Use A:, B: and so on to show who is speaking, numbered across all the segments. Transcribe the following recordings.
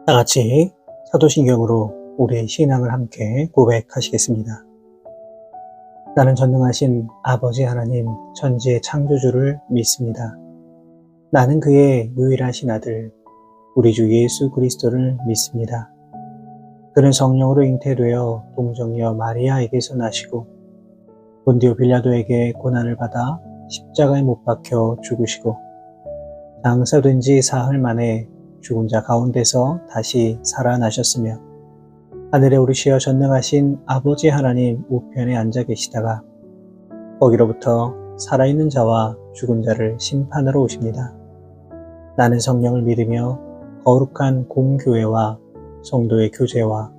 A: 다 같이 사도신경으로 우리의 신앙을 함께 고백하시겠습니다. 나는 전능하신 아버지 하나님 천지의 창조주를 믿습니다. 나는 그의 유일하신 아들 우리 주 예수 그리스도를 믿습니다. 그는 성령으로 잉태되어 동정녀 마리아에게서 나시고 본디오 빌라도에게 고난을 받아 십자가에 못 박혀 죽으시고 장사된 지 사흘 만에 죽은 자 가운데서 다시 살아나셨으며 하늘에 오르시어 전능하신 아버지 하나님 우편에 앉아 계시다가 거기로부터 살아있는 자와 죽은 자를 심판하러 오십니다. 나는 성령을 믿으며 거룩한 공교회와 성도의 교제와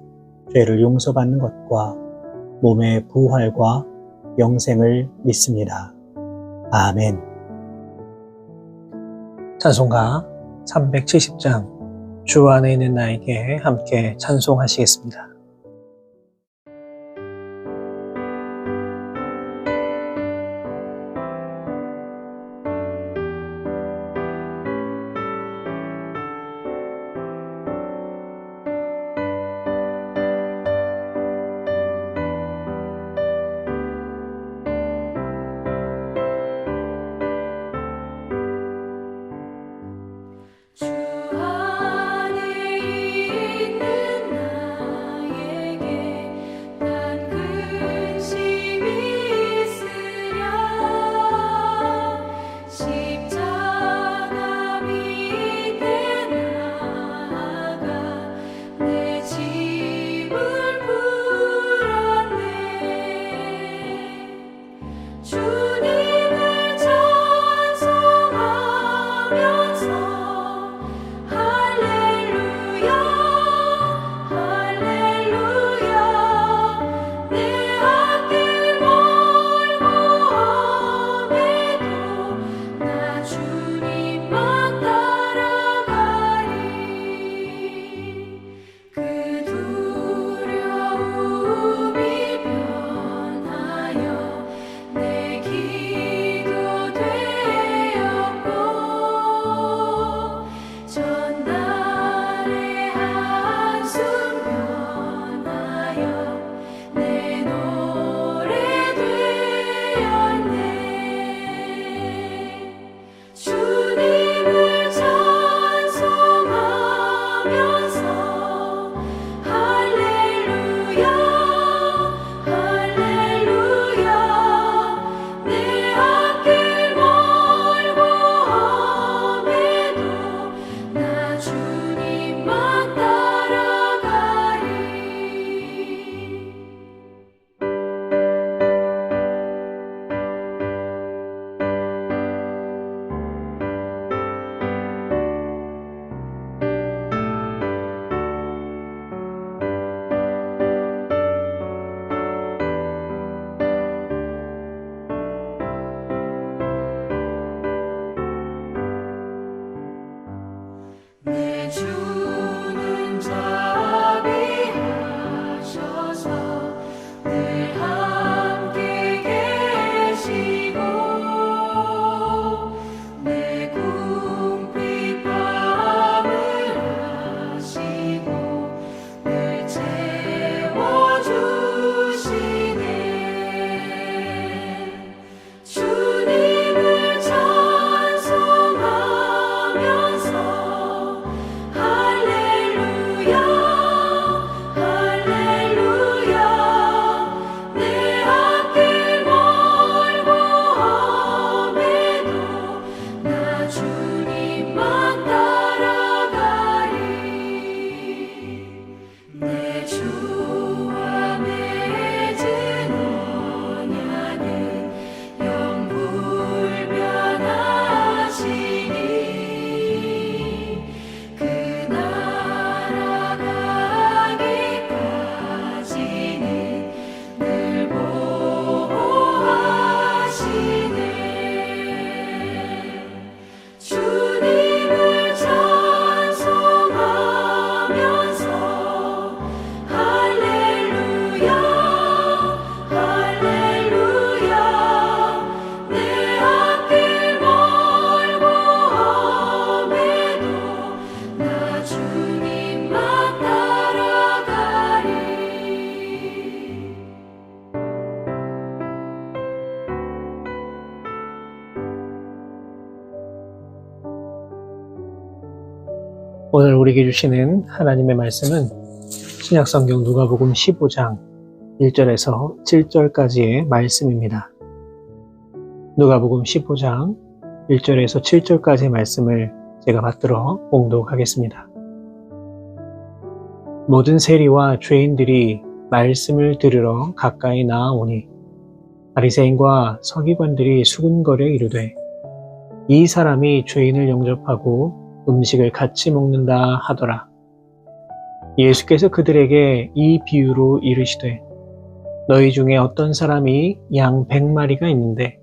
A: 죄를 용서받는 것과 몸의 부활과 영생을 믿습니다. 아멘. 찬송가 370장 주 안에 있는 나에게 함께 찬송하시겠습니다.
B: 주 안에 있는
A: 오늘 우리에게 주시는 하나님의 말씀은 신약성경 누가복음 15장 1절에서 7절까지의 말씀입니다. 누가복음 15장 1절에서 7절까지의 말씀을 제가 받들어 봉독하겠습니다. 모든 세리와 죄인들이 말씀을 들으러 가까이 나아오니 바리새인과 서기관들이 수군거려 이르되 이 사람이 죄인을 영접하고 음식을 같이 먹는다 하더라. 예수께서 그들에게 이 비유로 이르시되 너희 중에 어떤 사람이 양 100마리가 있는데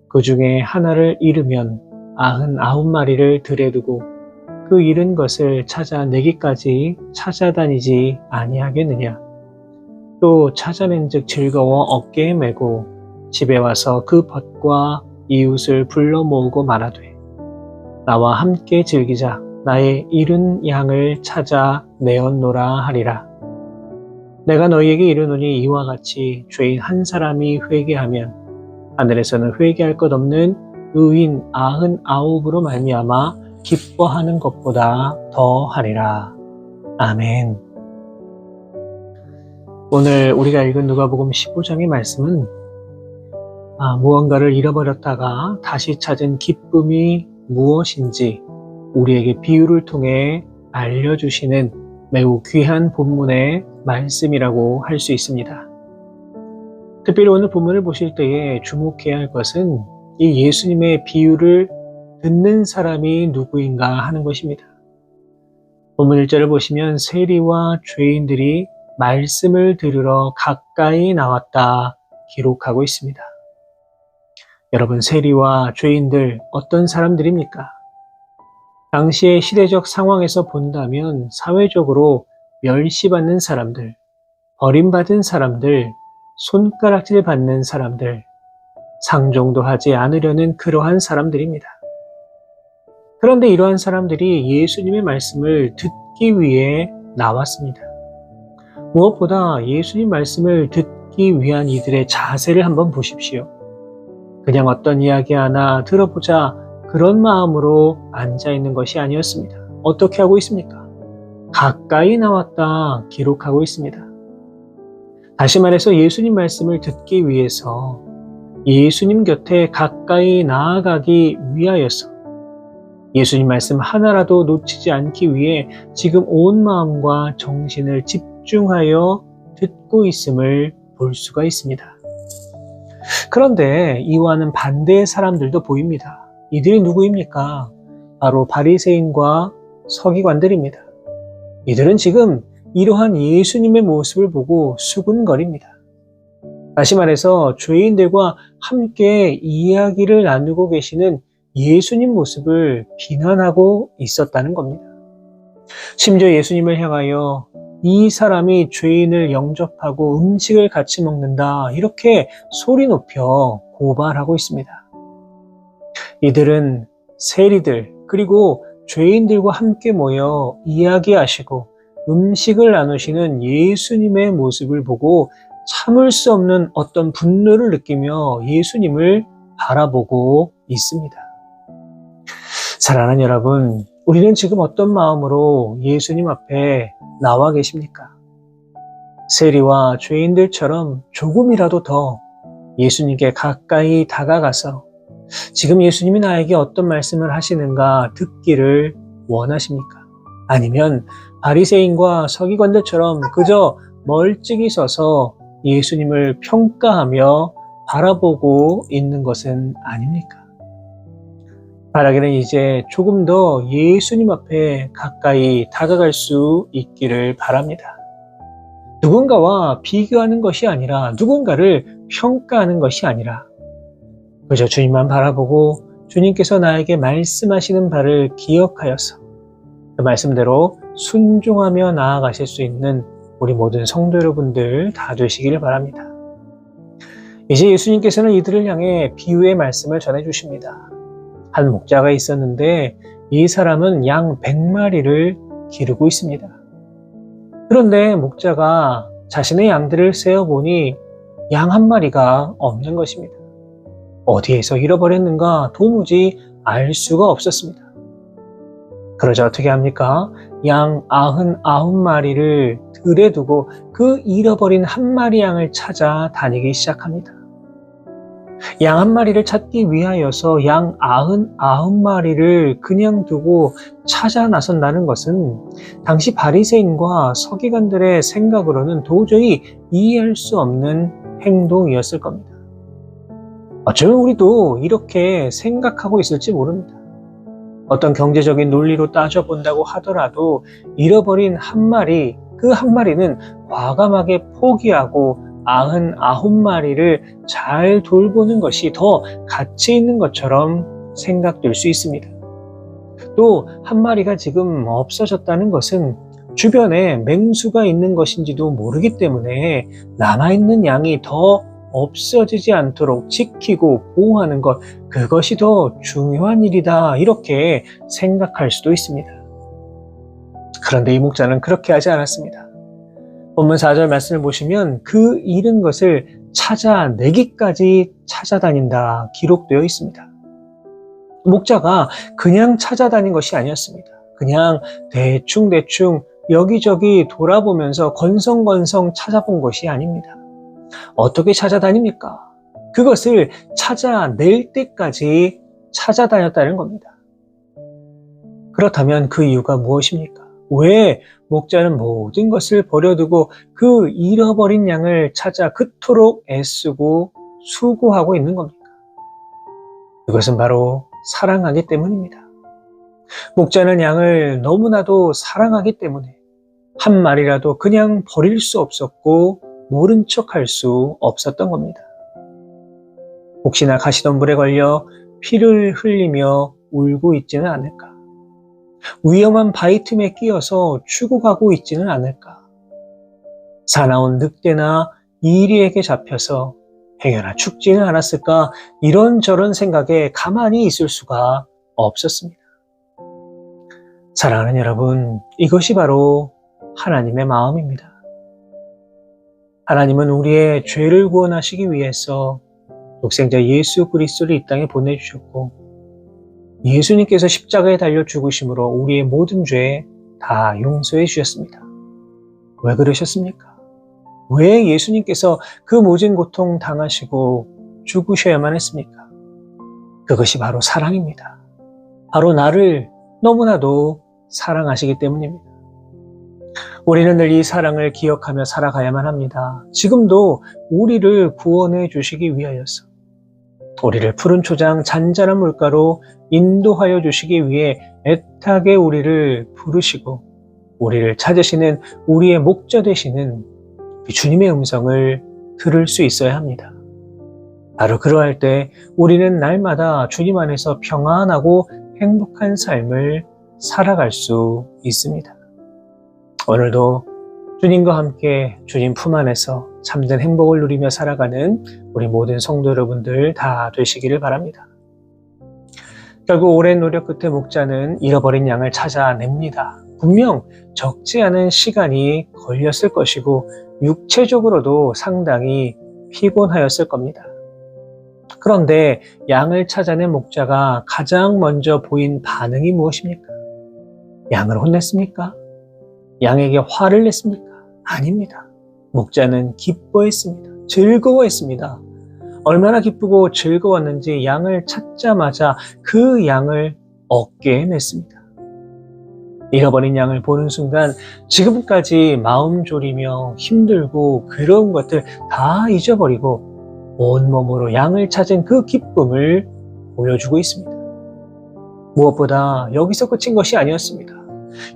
A: 그 중에 하나를 잃으면 99마리를 들에 두고 그 잃은 것을 찾아내기까지 찾아다니지 아니하겠느냐. 또 찾아낸즉 즐거워 어깨에 메고 집에 와서 그 벗과 이웃을 불러 모으고 말하되 나와 함께 즐기자. 나의 잃은 양을 찾아 내었노라 하리라. 내가 너희에게 이르노니 이와 같이 죄인 한 사람이 회개하면 하늘에서는 회개할 것 없는 의인 99으로 말미암아 기뻐하는 것보다 더 하리라. 아멘. 오늘 우리가 읽은 누가복음 15장의 말씀은 무언가를 잃어버렸다가 다시 찾은 기쁨이 무엇인지 우리에게 비유를 통해 알려주시는 매우 귀한 본문의 말씀이라고 할 수 있습니다. 특별히 오늘 본문을 보실 때에 주목해야 할 것은 이 예수님의 비유를 듣는 사람이 누구인가 하는 것입니다. 본문 1절을 보시면 세리와 죄인들이 말씀을 들으러 가까이 나왔다 기록하고 있습니다. 여러분, 세리와 죄인들 어떤 사람들입니까? 당시의 시대적 상황에서 본다면 사회적으로 멸시받는 사람들, 버림받은 사람들, 손가락질 받는 사람들, 상종도 하지 않으려는 그러한 사람들입니다. 그런데 이러한 사람들이 예수님의 말씀을 듣기 위해 나왔습니다. 무엇보다 예수님 말씀을 듣기 위한 이들의 자세를 한번 보십시오. 그냥 어떤 이야기 하나 들어보자 그런 마음으로 앉아있는 것이 아니었습니다. 어떻게 하고 있습니까? 가까이 나왔다 기록하고 있습니다. 다시 말해서 예수님 말씀을 듣기 위해서 예수님 곁에 가까이 나아가기 위하여서 예수님 말씀 하나라도 놓치지 않기 위해 지금 온 마음과 정신을 집중하여 듣고 있음을 볼 수가 있습니다. 그런데 이와는 반대의 사람들도 보입니다. 이들이 누구입니까? 바로 바리새인과 서기관들입니다. 이들은 지금 이러한 예수님의 모습을 보고 수군거립니다. 다시 말해서 죄인들과 함께 이야기를 나누고 계시는 예수님 모습을 비난하고 있었다는 겁니다. 심지어 예수님을 향하여 이 사람이 죄인을 영접하고 음식을 같이 먹는다 이렇게 소리 높여 고발하고 있습니다. 이들은 세리들 그리고 죄인들과 함께 모여 이야기하시고 음식을 나누시는 예수님의 모습을 보고 참을 수 없는 어떤 분노를 느끼며 예수님을 바라보고 있습니다. 사랑하는 여러분, 우리는 지금 어떤 마음으로 예수님 앞에 나와 계십니까? 세리와 죄인들처럼 조금이라도 더 예수님께 가까이 다가가서 지금 예수님이 나에게 어떤 말씀을 하시는가 듣기를 원하십니까? 아니면 바리새인과 서기관들처럼 그저 멀찍이 서서 예수님을 평가하며 바라보고 있는 것은 아닙니까? 바라기는 이제 조금 더 예수님 앞에 가까이 다가갈 수 있기를 바랍니다. 누군가와 비교하는 것이 아니라 누군가를 평가하는 것이 아니라 그저 주님만 바라보고 주님께서 나에게 말씀하시는 바를 기억하여서 그 말씀대로 순종하며 나아가실 수 있는 우리 모든 성도 여러분들 다 되시기를 바랍니다. 이제 예수님께서는 이들을 향해 비유의 말씀을 전해주십니다. 한 목자가 있었는데 이 사람은 양 100마리를 기르고 있습니다. 그런데 목자가 자신의 양들을 세어보니 양 한 마리가 없는 것입니다. 어디에서 잃어버렸는가 도무지 알 수가 없었습니다. 그러자 어떻게 합니까? 양 99마리를 들에 두고 그 잃어버린 한 마리 양을 찾아 다니기 시작합니다. 양 한 마리를 찾기 위하여서 양 99마리를 그냥 두고 찾아 나선다는 것은 당시 바리새인과 서기관들의 생각으로는 도저히 이해할 수 없는 행동이었을 겁니다. 어쩌면 우리도 이렇게 생각하고 있을지 모릅니다. 어떤 경제적인 논리로 따져본다고 하더라도 잃어버린 한 마리, 그 한 마리는 과감하게 포기하고 99마리를 잘 돌보는 것이 더 가치 있는 것처럼 생각될 수 있습니다. 또 한 마리가 지금 없어졌다는 것은 주변에 맹수가 있는 것인지도 모르기 때문에 남아있는 양이 더 없어지지 않도록 지키고 보호하는 것, 그것이 더 중요한 일이다, 이렇게 생각할 수도 있습니다. 그런데 이 목자는 그렇게 하지 않았습니다. 본문 4절 말씀을 보시면 그 잃은 것을 찾아내기까지 찾아다닌다 기록되어 있습니다. 목자가 그냥 찾아다닌 것이 아니었습니다. 그냥 대충 여기저기 돌아보면서 건성건성 찾아본 것이 아닙니다. 어떻게 찾아다닙니까? 그것을 찾아낼 때까지 찾아다녔다는 겁니다. 그렇다면 그 이유가 무엇입니까? 왜 목자는 모든 것을 버려두고 그 잃어버린 양을 찾아 그토록 애쓰고 수고하고 있는 겁니까? 그것은 바로 사랑하기 때문입니다. 목자는 양을 너무나도 사랑하기 때문에 한 마리라도 그냥 버릴 수 없었고 모른 척할 수 없었던 겁니다. 혹시나 가시덤불에 걸려 피를 흘리며 울고 있지는 않을까? 위험한 바위 틈에 끼어서 죽어가고 있지는 않을까? 사나운 늑대나 이리에게 잡혀서 행여나 죽지는 않았을까? 이런저런 생각에 가만히 있을 수가 없었습니다. 사랑하는 여러분, 이것이 바로 하나님의 마음입니다. 하나님은 우리의 죄를 구원하시기 위해서 독생자 예수 그리스도를 이 땅에 보내주셨고, 예수님께서 십자가에 달려 죽으심으로 우리의 모든 죄 다 용서해 주셨습니다. 왜 그러셨습니까? 왜 예수님께서 그 모진 고통 당하시고 죽으셔야만 했습니까? 그것이 바로 사랑입니다. 바로 나를 너무나도 사랑하시기 때문입니다. 우리는 늘 이 사랑을 기억하며 살아가야만 합니다. 지금도 우리를 구원해 주시기 위하여서, 우리를 푸른 초장 잔잔한 물가로 인도하여 주시기 위해 애타게 우리를 부르시고 우리를 찾으시는 우리의 목자 되시는 주님의 음성을 들을 수 있어야 합니다. 바로 그러할 때 우리는 날마다 주님 안에서 평안하고 행복한 삶을 살아갈 수 있습니다. 오늘도 주님과 함께 주님 품 안에서 참된 행복을 누리며 살아가는 우리 모든 성도 여러분들 다 되시기를 바랍니다. 결국 오랜 노력 끝에 목자는 잃어버린 양을 찾아냅니다. 분명 적지 않은 시간이 걸렸을 것이고 육체적으로도 상당히 피곤하였을 겁니다. 그런데 양을 찾아낸 목자가 가장 먼저 보인 반응이 무엇입니까? 양을 혼냈습니까? 양에게 화를 냈습니까? 아닙니다. 목자는 기뻐했습니다. 즐거워했습니다. 얼마나 기쁘고 즐거웠는지 양을 찾자마자 그 양을 얻게 냈습니다. 잃어버린 양을 보는 순간 지금까지 마음 졸이며 힘들고 괴로운 것들 다 잊어버리고 온몸으로 양을 찾은 그 기쁨을 보여주고 있습니다. 무엇보다 여기서 끝인 것이 아니었습니다.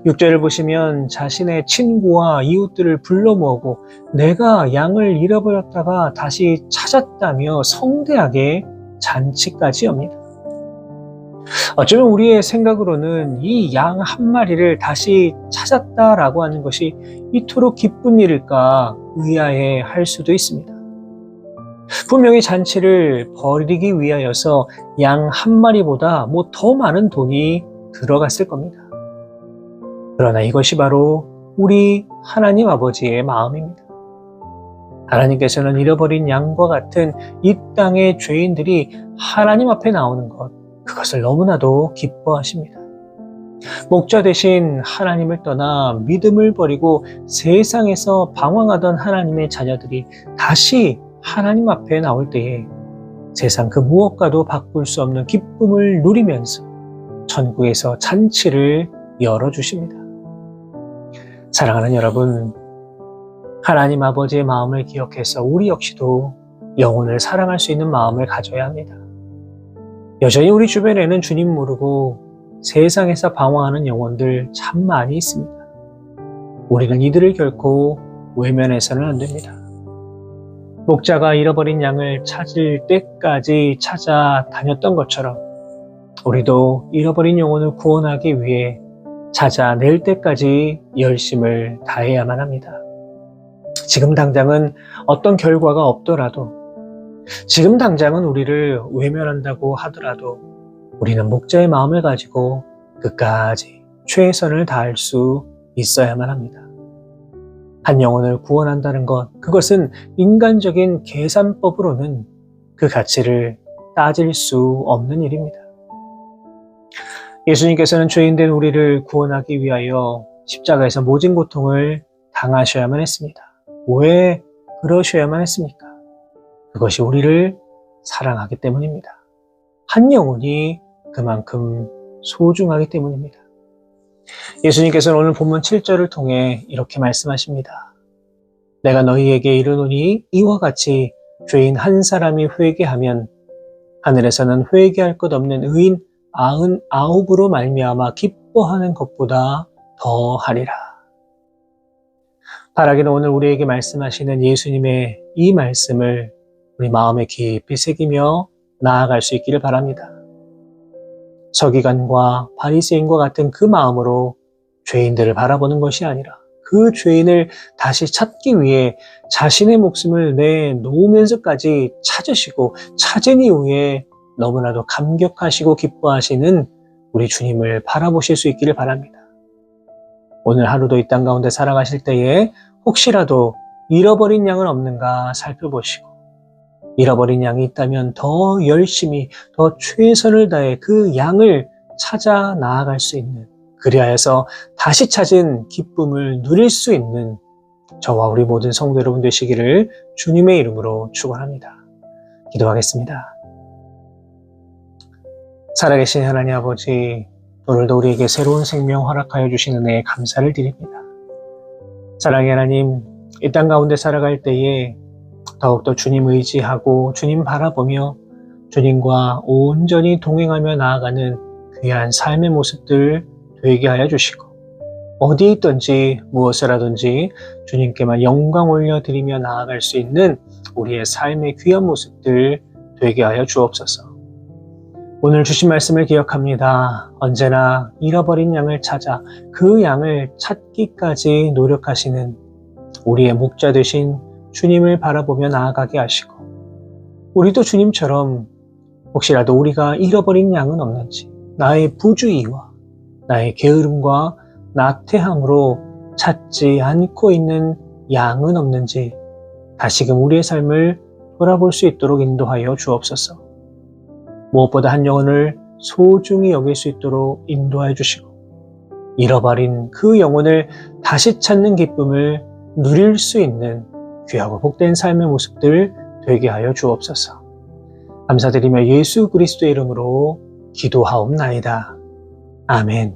A: 6절을 보시면 자신의 친구와 이웃들을 불러 모으고 내가 양을 잃어버렸다가 다시 찾았다며 성대하게 잔치까지 엽니다. 어쩌면 우리의 생각으로는 이 양 한 마리를 다시 찾았다라고 하는 것이 이토록 기쁜 일일까 의아해 할 수도 있습니다. 분명히 잔치를 벌이기 위하여서 양 한 마리보다 더 많은 돈이 들어갔을 겁니다. 그러나 이것이 바로 우리 하나님 아버지의 마음입니다. 하나님께서는 잃어버린 양과 같은 이 땅의 죄인들이 하나님 앞에 나오는 것, 그것을 너무나도 기뻐하십니다. 목자 대신 하나님을 떠나 믿음을 버리고 세상에서 방황하던 하나님의 자녀들이 다시 하나님 앞에 나올 때에 세상 그 무엇과도 바꿀 수 없는 기쁨을 누리면서 천국에서 잔치를 열어주십니다. 사랑하는 여러분, 하나님 아버지의 마음을 기억해서 우리 역시도 영혼을 사랑할 수 있는 마음을 가져야 합니다. 여전히 우리 주변에는 주님 모르고 세상에서 방황하는 영혼들 참 많이 있습니다. 우리는 이들을 결코 외면해서는 안 됩니다. 목자가 잃어버린 양을 찾을 때까지 찾아다녔던 것처럼 우리도 잃어버린 영혼을 구원하기 위해 찾아낼 때까지 열심을 다해야만 합니다. 지금 당장은 어떤 결과가 없더라도, 지금 당장은 우리를 외면한다고 하더라도 우리는 목자의 마음을 가지고 끝까지 최선을 다할 수 있어야만 합니다. 한 영혼을 구원한다는 것, 그것은 인간적인 계산법으로는 그 가치를 따질 수 없는 일입니다. 예수님께서는 죄인된 우리를 구원하기 위하여 십자가에서 모진 고통을 당하셔야만 했습니다. 왜 그러셔야만 했습니까? 그것이 우리를 사랑하기 때문입니다. 한 영혼이 그만큼 소중하기 때문입니다. 예수님께서는 오늘 본문 7절을 통해 이렇게 말씀하십니다. 내가 너희에게 이르노니 이와 같이 죄인 한 사람이 회개하면 하늘에서는 회개할 것 없는 의인 99으로 말미암아 기뻐하는 것보다 더하리라. 바라기는 오늘 우리에게 말씀하시는 예수님의 이 말씀을 우리 마음에 깊이 새기며 나아갈 수 있기를 바랍니다. 서기관과 바리새인과 같은 그 마음으로 죄인들을 바라보는 것이 아니라 그 죄인을 다시 찾기 위해 자신의 목숨을 내놓으면서까지 찾으시고 찾은 이후에 너무나도 감격하시고 기뻐하시는 우리 주님을 바라보실 수 있기를 바랍니다. 오늘 하루도 이 땅 가운데 살아가실 때에 혹시라도 잃어버린 양은 없는가 살펴보시고 잃어버린 양이 있다면 더 열심히 더 최선을 다해 그 양을 찾아 나아갈 수 있는, 그리하여서 다시 찾은 기쁨을 누릴 수 있는 저와 우리 모든 성도 여러분 되시기를 주님의 이름으로 축원합니다. 기도하겠습니다. 살아계신 하나님 아버지, 오늘도 우리에게 새로운 생명 허락하여 주신 은혜에 감사를 드립니다. 사랑의 하나님, 이 땅 가운데 살아갈 때에 더욱더 주님 의지하고 주님 바라보며 주님과 온전히 동행하며 나아가는 귀한 삶의 모습들 되게 하여 주시고, 어디에 있든지 무엇을 하든지 주님께만 영광 올려드리며 나아갈 수 있는 우리의 삶의 귀한 모습들 되게 하여 주옵소서. 오늘 주신 말씀을 기억합니다. 언제나 잃어버린 양을 찾아 그 양을 찾기까지 노력하시는 우리의 목자 되신 주님을 바라보며 나아가게 하시고, 우리도 주님처럼 혹시라도 우리가 잃어버린 양은 없는지, 나의 부주의와 나의 게으름과 나태함으로 찾지 않고 있는 양은 없는지 다시금 우리의 삶을 돌아볼 수 있도록 인도하여 주옵소서. 무엇보다 한 영혼을 소중히 여길 수 있도록 인도하여 주시고, 잃어버린 그 영혼을 다시 찾는 기쁨을 누릴 수 있는 귀하고 복된 삶의 모습들 되게 하여 주옵소서. 감사드리며 예수 그리스도의 이름으로 기도하옵나이다. 아멘.